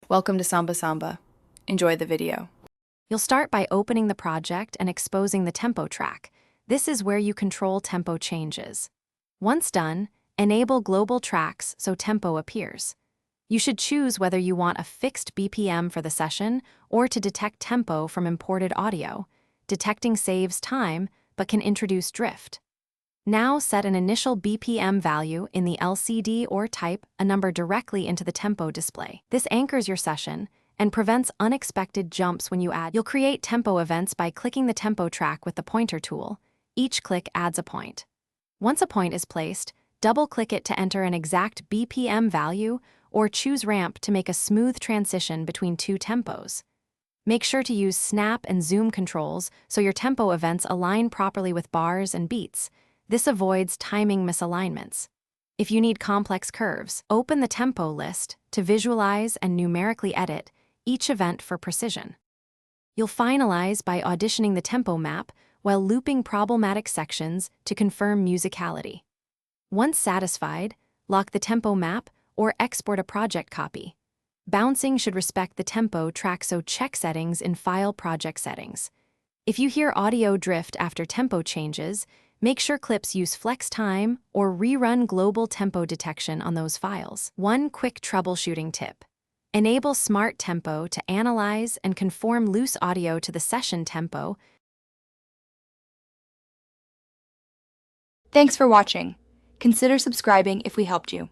Welcome to Samba Samba. Enjoy the video. You'll start by opening the project and exposing the tempo track. This is where you control tempo changes. Once done, enable global tracks so tempo appears. You should choose whether you want a fixed BPM for the session or to detect tempo from imported audio. Detecting saves time, but can introduce drift. Now set an initial BPM value in the LCD or type a number directly into the tempo display. This anchors your session and prevents unexpected jumps when you add. You'll create tempo events by clicking the tempo track with the pointer tool. Each click adds a point. Once a point is placed, double-click it to enter an exact BPM value or choose ramp to make a smooth transition between two tempos. Make sure to use snap and zoom controls so your tempo events align properly with bars and beats. This avoids timing misalignments. If you need complex curves, open the tempo list to visualize and numerically edit each event for precision. You'll finalize by auditioning the tempo map while looping problematic sections to confirm musicality. Once satisfied, lock the tempo map or export a project copy. Bouncing should respect the tempo track, so check settings in File Project Settings. If you hear audio drift after tempo changes, make sure clips use flex time or rerun global tempo detection on those files. One quick troubleshooting tip. Enable Smart Tempo to analyze and conform loose audio to the session tempo. Thanks for watching. Consider subscribing if we helped you.